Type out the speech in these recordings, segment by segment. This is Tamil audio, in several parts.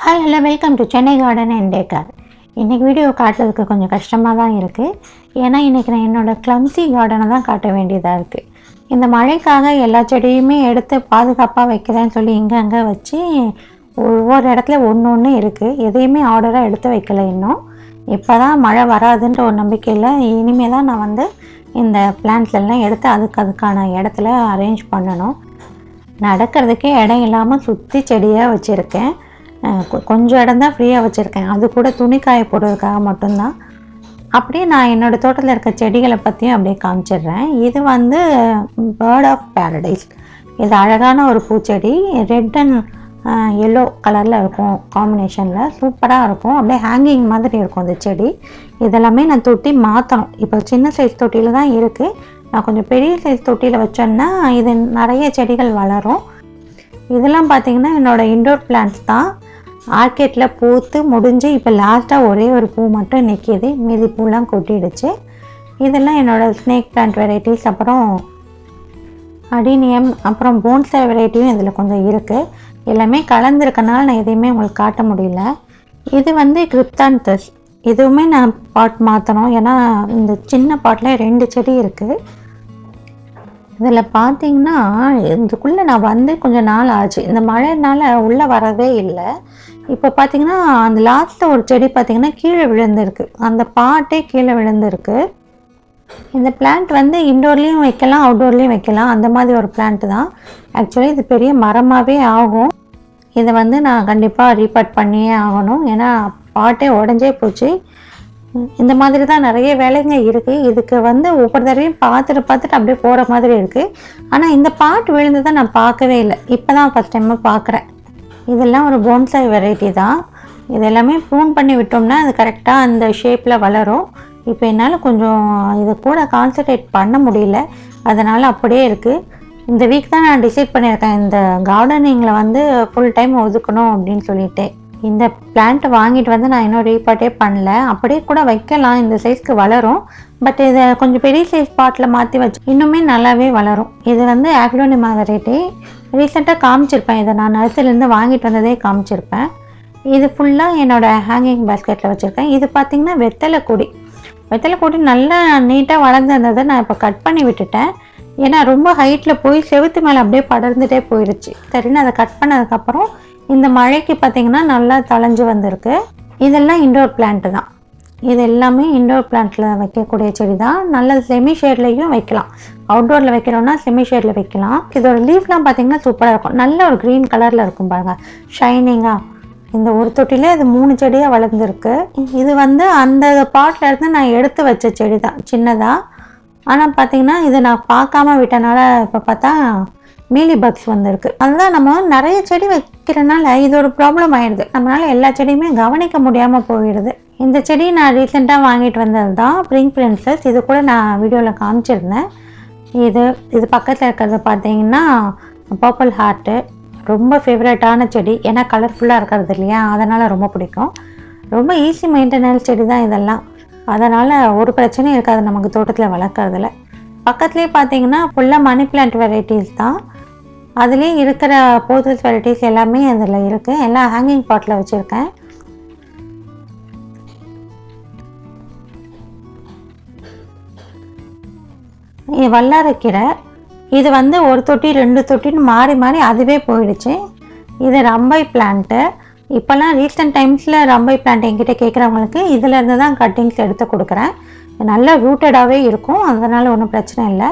Hi hello welcome to Chennai garden and daycare. இன்றைக்கி வீடியோ காட்டுறதுக்கு கொஞ்சம் கஷ்டமாக தான் இருக்குது. ஏன்னா இன்றைக்கி நான் என்னோடய க்ளம்ஸி கார்டனை தான் காட்ட வேண்டியதாக இருக்குது. இந்த மழைக்காக எல்லா செடியுமே எடுத்து பாதுகாப்பாக வைக்கிறேன்னு சொல்லி இங்கே அங்கே வச்சு ஒவ்வொரு இடத்துல ஒன்று ஒன்று இருக்குது. எதையுமே ஆர்டராக எடுத்து வைக்கல இன்னும். இப்போ தான் மழை வராதுன்ற ஒரு நம்பிக்கையில் இனிமேல் தான் நான் இந்த பிளான்ட்ஸ்லாம் எடுத்து அதுக்கான இடத்துல அரேஞ்ச் பண்ணணும். நடக்கிறதுக்கே இடம் இல்லாமல் சுற்றி செடியாக வச்சுருக்கேன். கொஞ்சம் இடம் தான் ஃப்ரீயாக வச்சுருக்கேன். அது கூட துணி காய போடுறதுக்காக மட்டும்தான். அப்படியே நான் என்னோடய தோட்டத்தில் இருக்க செடிகளை பற்றியும் அப்படியே காமிச்சிடுறேன். இது பேர்ட் ஆஃப் பேரடைஸ். இது அழகான ஒரு பூச்செடி. ரெட் அண்ட் எல்லோ கலரில் இருக்கும் காம்பினேஷனில். சூப்பராக இருக்கும். அப்படியே ஹேங்கிங் மாதிரி இருக்கும் இந்த செடி. இதெல்லாமே நான் தொட்டி மாற்றணும். இப்போ சின்ன சைஸ் தொட்டியில் தான் இருக்குது. நான் கொஞ்சம் பெரிய சைஸ் தொட்டியில் வச்சோன்னா இது நிறைய செடிகள் வளரும். இதெல்லாம் பார்த்திங்கன்னா என்னோடய இன்டோர் பிளான்ட்ஸ் தான். ஆர்கேட்டில் பூத்து முடிஞ்சு இப்போ லாஸ்ட்டாக ஒரே ஒரு பூ மட்டும் நிற்கிது. மீதி பூலாம் கொட்டிடுச்சு. இதெல்லாம் என்னோடய ஸ்னேக் பிளான்ட் வெரைட்டிஸ். அப்புறம் அடினியம், அப்புறம் போன்சை வெரைட்டியும் இதில் கொஞ்சம் இருக்குது. எல்லாமே கலந்துருக்கனால நான் எதையுமே உங்களுக்கு காட்ட முடியல. இது கிரிப்தான்தஸ். இதுவுமே நான் பாட் மாற்றணும். ஏன்னா இந்த சின்ன பாட்டில் 2 செடி இருக்குது. இதில் பார்த்திங்கன்னா இதுக்குள்ளே நான் கொஞ்சம் நாள் ஆச்சு. இந்த மழைனால உள்ளே வரவே இல்லை. இப்போ பார்த்திங்கன்னா அந்த லாஸ்ட்டில் ஒரு செடி பார்த்திங்கன்னா கீழே விழுந்திருக்கு. அந்த பாட்டே கீழே விழுந்திருக்கு. இந்த பிளான்ட் இன்டோர்லேயும் வைக்கலாம், அவுட்டோர்லேயும் வைக்கலாம். அந்த மாதிரி ஒரு பிளான்ட் தான். ஆக்சுவலி இது பெரிய மரமாகவே ஆகும். இதை நான் கண்டிப்பாக ரீபாட் பண்ணியே ஆகணும். ஏன்னா பாட்டே உடஞ்சே போச்சு. இந்த மாதிரி தான் நிறைய வேலைங்க இருக்குது. இதுக்கு ஒவ்வொரு தடவையும் பார்த்துட்டு அப்படியே போகிற மாதிரி இருக்குது. ஆனால் இந்த பாட்டு விழுந்ததை நான் பார்க்கவே இல்லை. இப்போ தான் ஃபஸ்ட் டைமாக பார்க்குறேன். இதெல்லாம் ஒரு போன்சாய் வெரைட்டி தான். இதெல்லாமே ப்ரூன் பண்ணி விட்டோம்னா அது கரெக்டாக அந்த ஷேப்பில் வளரும். இப்போ என்னால் கொஞ்சம் இதை கூட கான்சன்ட்ரேட் பண்ண முடியல. அதனால் அப்படியே இருக்குது. இந்த வீக் தான் நான் டிசைட் பண்ணியிருக்கேன் இந்த கார்டனிங்கில் ஃபுல் டைம் ஒதுக்கணும் அப்படின்னு சொல்லிட்டு. இந்த பிளான்ட்டை வாங்கிட்டு நான் இன்னும் ரீபாட்டே பண்ணல. அப்படியே கூட வைக்கலாம், இந்த சைஸ்க்கு வளரும். பட் இதை கொஞ்சம் பெரிய சைஸ் பாட்டில் மாற்றி வச்சு இன்னுமே நல்லாவே வளரும். இது ஆக்டோனிமா வெரைட்டி. ரீசெண்டாக காமிச்சிருப்பேன். இதை நான் நர்சரிலேருந்து வாங்கிட்டு வந்ததே காமிச்சிருப்பேன். இது ஃபுல்லாக என்னோடய ஹேங்கிங் பேஸ்கெட்டில் வச்சுருக்கேன். இது பார்த்திங்கன்னா வெத்தலை கொடி நல்லா நீட்டாக வளர்ந்துருந்ததை நான் இப்போ கட் பண்ணி விட்டுட்டேன். ஏன்னா ரொம்ப ஹைட்டில் போய் செவுத்து மேலே அப்படியே படர்ந்துட்டே போயிடுச்சு. சரின்னு அதை கட் பண்ணதுக்கப்புறம் இந்த மழைக்கு பார்த்திங்கன்னா நல்லா தளைஞ்சு வந்திருக்கு. இதெல்லாம் இன்டோர் பிளான்ட்டு தான். இது எல்லாமே இன்டோர் பிளான்ட்டில் வைக்கக்கூடிய செடி தான். நல்ல செமி ஷேட்லேயும் வைக்கலாம். அவுட்டோரில் வைக்கிறோன்னா செமி ஷேடில் வைக்கலாம். இதோட லீஃப்லாம் பார்த்திங்கன்னா சூப்பராக இருக்கும். நல்ல ஒரு க்ரீன் கலரில் இருக்கும் பாருங்கள், ஷைனிங்காக. இந்த ஒரு தொட்டிலே இது 3 செடியாக வளர்ந்துருக்கு. இது அந்த பாட்டில் இருந்து நான் எடுத்து வச்ச செடி தான், சின்னதாக. ஆனால் பார்த்திங்கன்னா இதை நான் பார்க்காம விட்டனால இப்போ பார்த்தா மீலி பக்ஸ் வந்திருக்கு. அதுதான் நம்ம நிறைய செடி வைக்கிறனால இது ஒரு ப்ராப்ளம் ஆயிடுது. நம்மளால் எல்லா செடியுமே கவனிக்க முடியாமல் போயிடுது. இந்த செடி நான் ரீசெண்டாக வாங்கிட்டு வந்தது தான், பிரிங்க் பிரின்சஸ். இது கூட நான் வீடியோவில் காமிச்சிருந்தேன். இது பக்கத்தில் இருக்கிறது பார்த்தீங்கன்னா பர்பிள் ஹார்ட்டு. ரொம்ப ஃபேவரட்டான செடி. ஏன்னா கலர்ஃபுல்லாக இருக்கிறது இல்லையா, அதனால் ரொம்ப பிடிக்கும். ரொம்ப ஈஸி மெயின்டெனன்ஸ் செடி தான் இதெல்லாம். அதனால் ஒரு பிரச்சனையும் இருக்காது நமக்கு தோட்டத்தில் வளர்க்குறதுல. பக்கத்துலேயே பார்த்தீங்கன்னா ஃபுல்லாக மணி பிளான்ட் வெரைட்டிஸ் தான். அதுலேயே இருக்கிற போத்தல்ஸ் வெரைட்டிஸ் எல்லாமே அதில் இருக்குது. எல்லாம் ஹேங்கிங் பாட்டில் வச்சுருக்கேன். இது வல்லாரக்கீரை. இது ஒரு தொட்டி 2 தொட்டின்னு மாறி மாறி அதுவே போயிடுச்சு. இது ரம்பை பிளான்ட்டு. இப்போல்லாம் ரீசெண்ட் டைம்ஸில் ரம்பை பிளான்ட் என்கிட்ட கேட்குறவங்களுக்கு இதிலேருந்து தான் கட்டிங்ஸ் எடுத்து கொடுக்குறேன். நல்லா ரூட்டடாகவே இருக்கும். அதனால் ஒன்றும் பிரச்சனை இல்லை.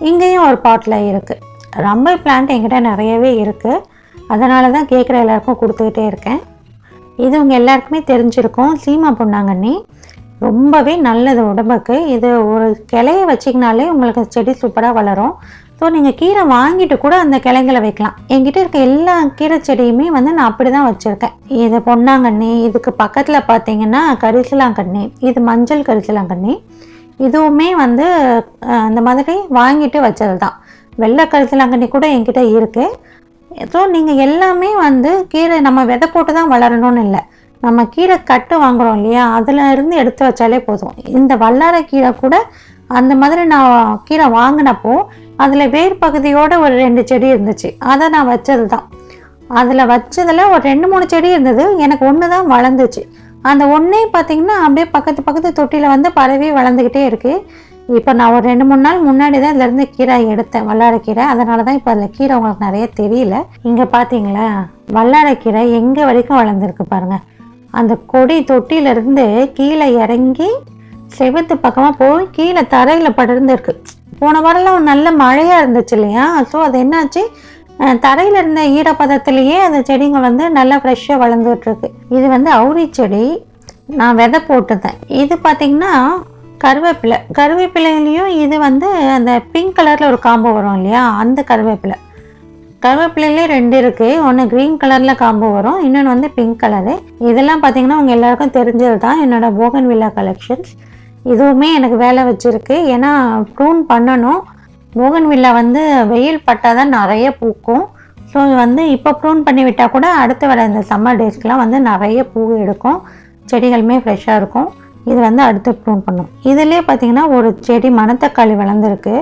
இங்கேயும் ஒரு பாட்டில் இருக்குது. ரம்பை பிளான்ட் என்கிட்ட நிறையவே இருக்குது. அதனால தான் கேட்குற எல்லாருக்கும் கொடுத்துக்கிட்டே இருக்கேன். இது உங்கள் எல்லாருக்குமே தெரிஞ்சிருக்கும், சீமா பொன்னாங்கண்ணி. ரொம்பவே நல்லது உடம்புக்கு. இது ஒரு கிளையை வச்சிங்கனாலே உங்களுக்கு செடி சூப்பராக வளரும். ஸோ நீங்கள் கீரை வாங்கிட்டு கூட அந்த கிளைங்களை வைக்கலாம். என்கிட்ட இருக்க எல்லா கீரை செடியுமே நான் அப்படி தான் வச்சுருக்கேன். இது பொன்னாங்கண்ணி. இதுக்கு பக்கத்தில் பார்த்தீங்கன்னா கரிசலாங்கண்ணி. இது மஞ்சள் கரிசலாங்கண்ணி. இதுவுமே அந்த மாதிரி வாங்கிட்டு வச்சது தான். வெள்ளை கரிசலாங்கண்ணி கூட என்கிட்ட இருக்குது. ஸோ நீங்கள் எல்லாமே கீரை நம்ம விதை போட்டு தான் வளரணும்னு இல்லை. நம்ம கீரை கட்டு வாங்குகிறோம் இல்லையா, அதில் இருந்து எடுத்து வச்சாலே போதும். இந்த வல்லார கீரை கூட அந்த மாதிரி நான் கீரை வாங்கினப்போ அதில் வேர் பகுதியோடு ஒரு 2 செடி இருந்துச்சு. அதை நான் வச்சது தான். அதில் வச்சதில் ஒரு 2-3 செடி இருந்தது. எனக்கு ஒன்று தான் வளர்ந்துச்சு. அந்த ஒன்றே பார்த்திங்கன்னா அப்படியே பக்கத்து தொட்டியில் வந்து பரவி வளர்ந்துக்கிட்டே இருக்குது. இப்போ நான் ஒரு 2-3 நாள் முன்னாடி தான் இதுலேருந்து கீரை எடுத்தேன், வல்லாரைக்கீரை. அதனால தான் இப்போ அதில் கீரை உங்களுக்கு நிறைய தெரியல. இங்கே பார்த்தீங்களா வல்லாரைக்கீரை எங்கே வரைக்கும் வளர்ந்துருக்கு பாருங்கள். அந்த கொடி தொட்டியிலேருந்து கீழே இறங்கி செவத்து பக்கமாக போய் கீழே தரையில் படர்ந்துருக்கு. போன வாரம்லாம் நல்ல மழையாக இருந்துச்சு இல்லையா? ஸோ அது என்னாச்சு, தரையில் இருந்த ஈரப்பதத்திலேயே அந்த செடிங்க வந்து நல்லா ஃப்ரெஷ்ஷாக வளர்ந்துட்டுருக்கு. இது வந்து அவுரி செடி, நான் விதை போட்டுதேன். இது பார்த்திங்கன்னா கருவேப்பிலையிலையும் இது வந்து அந்த பிங்க் கலரில் ஒரு காம்பு வரும் இல்லையா, அந்த கருவேப்பிலையிலே 2 இருக்குது. ஒன்று க்ரீன் கலரில் காம்பு வரும், இன்னொன்று வந்து பிங்க் கலரு. இதெல்லாம் பார்த்திங்கன்னா உங்கள் எல்லாருக்கும் தெரிஞ்சது தான், என்னோடய போகன்வில்லா கலெக்ஷன்ஸ். இதுவுமே எனக்கு வேலை வச்சுருக்கு. ஏன்னா ப்ரூன் பண்ணணும். போகன்வில்லா வந்து வெயில் பட்டால் தான் நிறைய பூக்கும். ஸோ வந்து இப்போ ப்ரூன் பண்ணி விட்டால் கூட அடுத்து வர இந்த சம்மர் டேஸ்க்கெலாம் வந்து நிறைய பூ எடுக்கும், செடிகளுமே ஃப்ரெஷ்ஷாக இருக்கும். இது வந்து அடுத்து ப்ரூன் பண்ணும். இதிலே பார்த்திங்கன்னா ஒரு செடி மணத்தக்காளி வளர்ந்துருக்கு.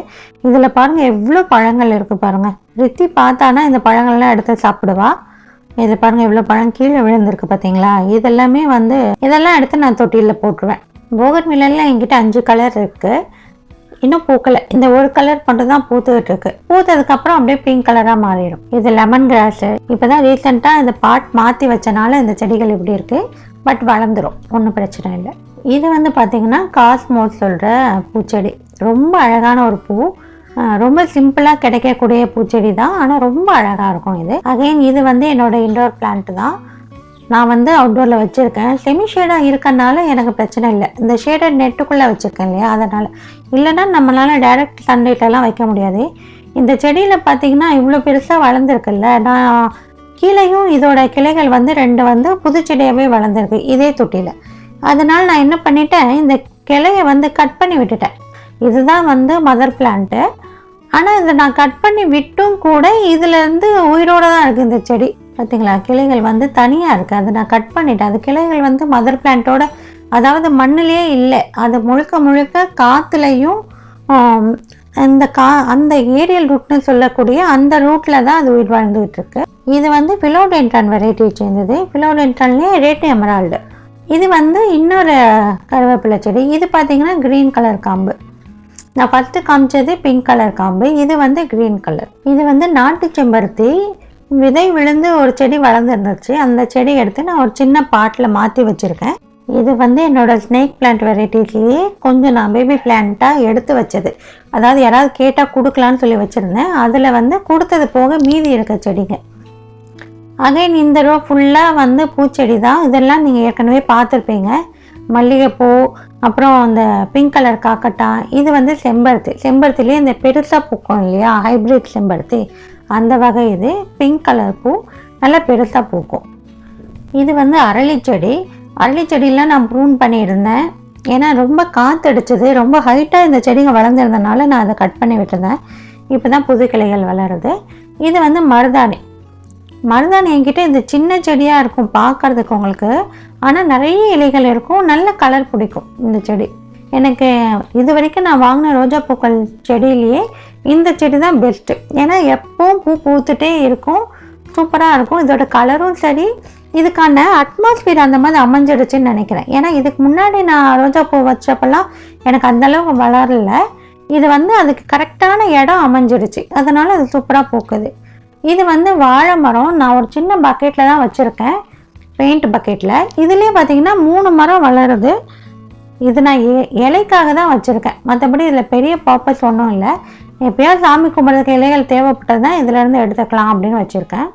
இதில் பாருங்கள் எவ்வளோ பழங்கள் இருக்குது பாருங்கள். ரித்தி பார்த்தானா இந்த பழங்கள்லாம் எடுத்து சாப்பிடுவா. இதில் பாருங்கள் எவ்வளோ பழம் கீழே விழுந்திருக்கு பார்த்தீங்களா. இதெல்லாம் எடுத்து நான் தொட்டியில் போட்டுருவேன். போகன்வில்லால என்கிட்ட 5 கலர் இருக்குது, இன்னும் பூக்கலை. இந்த ஒரு கலர் மட்டும் தான் பூத்துக்கிட்டு இருக்கு. பூத்ததுக்கப்புறம் அப்படியே பிங்க் கலராக மாறிடும். இது லெமன் கிராஸு. இப்போ தான் ரீசெண்டாக இந்த பாட் மாற்றி வச்சனால இந்த செடிகள் இப்படி இருக்குது. பட் வளர்ந்துடும், ஒன்றும் பிரச்சனை இல்லை. இது வந்து பார்த்திங்கன்னா காஸ்மோஸ் சொல்கிற பூச்செடி. ரொம்ப அழகான ஒரு பூ, ரொம்ப சிம்பிளாக கிடைக்கக்கூடிய பூச்செடி தான், ஆனால் ரொம்ப அழகாக இருக்கும் இது. அகைன் இது வந்து என்னோடய இன்டோர் பிளான்ட் தான். நான் வந்து அவுட்டோரில் வச்சுருக்கேன். செமி ஷேடாக இருக்கனால எனக்கு பிரச்சனை இல்லை. இந்த ஷேடட் நெட்டுக்குள்ளே வச்சுருக்கேன் இல்லையா, அதனால். இல்லைன்னா நம்மளால் டைரக்ட் சன்லைட்லலாம் வைக்க முடியாது. இந்த செடியில் பார்த்திங்கன்னா இவ்வளோ பெருசாக வளர்ந்துருக்குல்ல, நான் கீழேயும் இதோட கிளைகள் வந்து 2 வந்து புதுச்செடியாகவே வளர்ந்துருக்கு இதே தொட்டியில். அதனால் நான் என்ன பண்ணிட்டேன், இந்த கிளையை வந்து கட் பண்ணி விட்டுட்டேன். இதுதான் வந்து மதர் பிளான்ட்டு. ஆனால் இதை நான் கட் பண்ணி விட்டும் கூட இதுலேருந்து உயிரோடு தான் இருக்குது இந்த செடி. பார்த்திங்களா, கிளைகள் வந்து தனியாக இருக்குது. அதை நான் கட் பண்ணிட்டேன். அது கிளைகள் வந்து மதர் பிளான்ட்டோட, அதாவது மண்ணிலே இல்லை, அது முழுக்க காற்றுலையும் அந்த ஏரியல் ரூட்னு சொல்லக்கூடிய அந்த ரூட்டில் தான் அது உயிர் வாழ்ந்துகிட்டு இருக்கு. இது வந்து பிலோடென்ட்ரான் வெரைட்டியை சேர்ந்தது. பிலோடென்ட்ரான்லேயே ரேட் எமரால்டு. இது வந்து இன்னொரு கருவேப்பிலை செடி. இது பார்த்திங்கன்னா க்ரீன் கலர் காம்பு. நான் ஃபஸ்ட்டு காமிச்சது பிங்க் கலர் காம்பு, இது வந்து க்ரீன் கலர். இது வந்து நாட்டு செம்பருத்தி. விதை விழுந்து ஒரு செடி வளர்ந்துருந்துச்சு. அந்த செடி எடுத்து நான் ஒரு சின்ன பாட்டில் மாற்றி வச்சுருக்கேன். இது வந்து என்னோடய ஸ்னேக் பிளான்ட் வெரைட்டிஸ்லேயே கொஞ்சம் நான் பேபி பிளான்ட்டாக எடுத்து வச்சது. அதாவது யாராவது கேட்டால் கொடுக்கலான்னு சொல்லி வச்சுருந்தேன். அதில் வந்து கொடுத்தது போக மீதி இருக்க செடிங்க. அகைன் இந்த ரோ ஃபுல்லாக வந்து பூச்செடி தான். இதெல்லாம் நீங்கள் ஏற்கனவே பார்த்துருப்பீங்க. மல்லிகைப்பூ, அப்புறம் அந்த பிங்க் கலர் காக்கட்டா. இது வந்து செம்பருத்திலே இந்த பெருசாக பூக்கும் இல்லையா, ஹைப்ரிட் செம்பருத்தி, அந்த வகை. இது பிங்க் கலர் பூ, நல்லா பெருசாக பூக்கும். இது வந்து அரளிச்செடியில் நான் ப்ரூன் பண்ணியிருந்தேன். ஏன்னா ரொம்ப காற்றடிச்சது, ரொம்ப ஹைட்டாக இந்த செடிங்க வளர்ந்துருந்தனால நான் அதை கட் பண்ணி விட்டுருந்தேன். இப்போ தான் புது கிளைகள் வளருது. இது வந்து மருதாணி என்கிட்ட இந்த சின்ன செடியாக இருக்கும் பார்க்குறதுக்கு உங்களுக்கு, ஆனால் நிறைய இலைகள் இருக்கும், நல்ல கலர் பிடிக்கும் இந்த செடி. எனக்கு இது வரைக்கும் நான் வாங்கின ரோஜா பூக்கள் செடியிலேயே இந்த செடி தான் பெஸ்ட்டு. ஏன்னா எப்பவும் பூ பூத்துட்டே இருக்கும், சூப்பராக இருக்கும். இதோட கலரும் சரி, இதுக்கான அட்மாஸ்பியர் அந்த மாதிரி அமைஞ்சிடுச்சுன்னு நினைக்கிறேன். ஏன்னா இதுக்கு முன்னாடி நான் ரோஜா பூ வச்சப்பெல்லாம் எனக்கு அந்தளவுக்கு வளரல. இது வந்து அதுக்கு கரெக்டான இடம் அமைஞ்சிடுச்சு, அதனால் அது சூப்பராக பூக்குது. இது வந்து வாழை மரம். நான் ஒரு சின்ன பக்கெட்டில் தான் வச்சுருக்கேன், பெயிண்ட் பக்கெட்டில். இதுலேயே பார்த்திங்கன்னா 3 மரம் வளருது. இது நான் இலைக்காக தான் வச்சுருக்கேன், மற்றபடி இதில் பெரிய பர்பஸ் ஒன்றும் இல்லை. எப்போயாவது சாமி கும்பிட்றதுக்கு இலைகள் தேவைப்பட்டது தான் இதிலேருந்து எடுத்துக்கலாம் அப்படின்னு வச்சுருக்கேன்.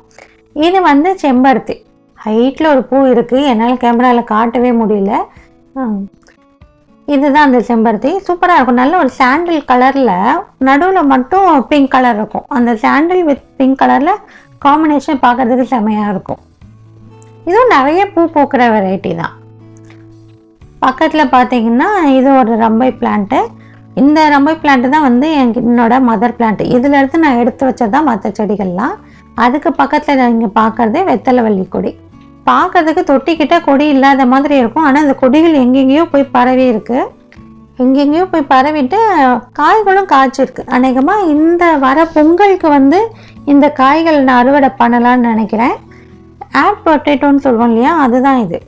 இது வந்து செம்பருத்தி. ஹைட்டில் ஒரு பூ இருக்குது, என்னால் கேமராவில் காட்டவே முடியல. இதுதான் அந்த செம்பருத்தி. சூப்பராக இருக்கும். நல்ல ஒரு சாண்டில் கலரில் நடுவில் மட்டும் பிங்க் கலர் இருக்கும். அந்த சாண்டில் வித் பிங்க் கலரில் காம்பினேஷன் பார்க்குறதுக்கு செமையாக இருக்கும். இதுவும் நிறைய பூ பூக்கிற வெரைட்டி தான். பக்கத்தில் பார்த்தீங்கன்னா இது ஒரு ரம்பை பிளான்ட்டு. இந்த ரம்பை பிளான்ட்டு தான் வந்து என்னோட மதர் பிளான்ட்டு. இதில் எடுத்து நான் எடுத்து வச்சது தான் மற்ற செடிகள்லாம். அதுக்கு பக்கத்தில் நீங்கள் பார்க்குறதே வெத்தலைவள்ளி கொடி. பார்க்குறதுக்கு தொட்டிக்கிட்ட கொடி இல்லாத மாதிரி இருக்கும், ஆனால் இந்த கொடிகள் எங்கெங்கேயோ போய் பரவி இருக்குது. எங்கெங்கேயோ போய் பரவிட்டு காய்களும் காய்ச்சிருக்கு. அநேகமாக இந்த வர பொங்கலுக்கு வந்து இந்த காய்கள் நான் அறுவடை பண்ணலான்னு நினைக்கிறேன். ஏர் பொட்டேட்டோன்னு சொல்லுவோம் இல்லையா, அதுதான் இது.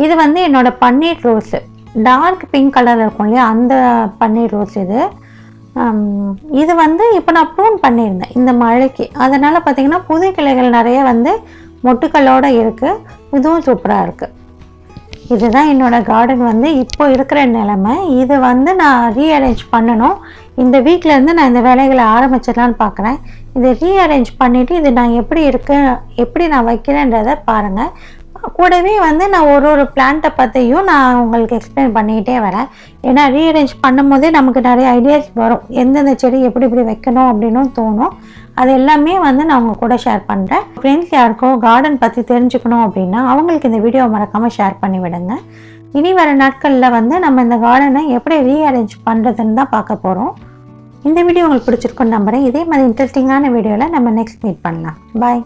இது வந்து என்னோட பன்னீர் ரோஸு, டார்க் பிங்க் கலர் இருக்கும் இல்லையா, அந்த பன்னீர் ரோஸ் இது. இது வந்து இப்போ நான் ப்ரூன் பண்ணியிருந்தேன் இந்த மழைக்கு, அதனால் பார்த்திங்கன்னா புது கிளைகள் நிறைய வந்து மொட்டுக்களோடு இருக்குது. இதுவும் சூப்பராக இருக்குது. இதுதான் என்னோடய கார்டன் வந்து இப்போ இருக்கிற நிலைமை. இது வந்து நான் ரீஅரேஞ்ச் பண்ணணும். இந்த வீக்லேருந்து நான் இந்த வேலைகளை ஆரம்பிச்சிடலான்னு பார்க்குறேன். இதை ரீஅரேஞ்ச் பண்ணிவிட்டு இது நான் எப்படி நான் வைக்கிறேன்றதை பாருங்கள். கூடவே வந்து நான் ஒரு பிளான்ட்டை பற்றியும் நான் உங்களுக்கு எக்ஸ்பிளைன் பண்ணிக்கிட்டே வரேன். ஏன்னா ரீஅரேஞ்ச் பண்ணும் போதே நமக்கு நிறைய ஐடியாஸ் வரும், எந்தெந்த செடி எப்படி வைக்கணும் அப்படின்னும் தோணும். அது எல்லாமே வந்து நான் உங்கள் கூட ஷேர் பண்ணுறேன். ஃப்ரெண்ட்ஸ் யாருக்கோ கார்டன் பற்றி தெரிஞ்சுக்கணும் அப்படின்னா அவங்களுக்கு இந்த வீடியோவை மறக்காமல் ஷேர் பண்ணி விடுங்க. இனி வர நாட்களில் வந்து நம்ம இந்த கார்டனை எப்படி ரீஅரேஞ்ச் பண்ணுறதுன்னு தான் பார்க்க போகிறோம். இந்த வீடியோ உங்களுக்கு பிடிச்சிருக்குன்னு நம்புகிறேன். இதே மாதிரி இன்ட்ரெஸ்டிங்கான வீடியோவில் நம்ம நெக்ஸ்ட் மீட் பண்ணலாம். பாய்.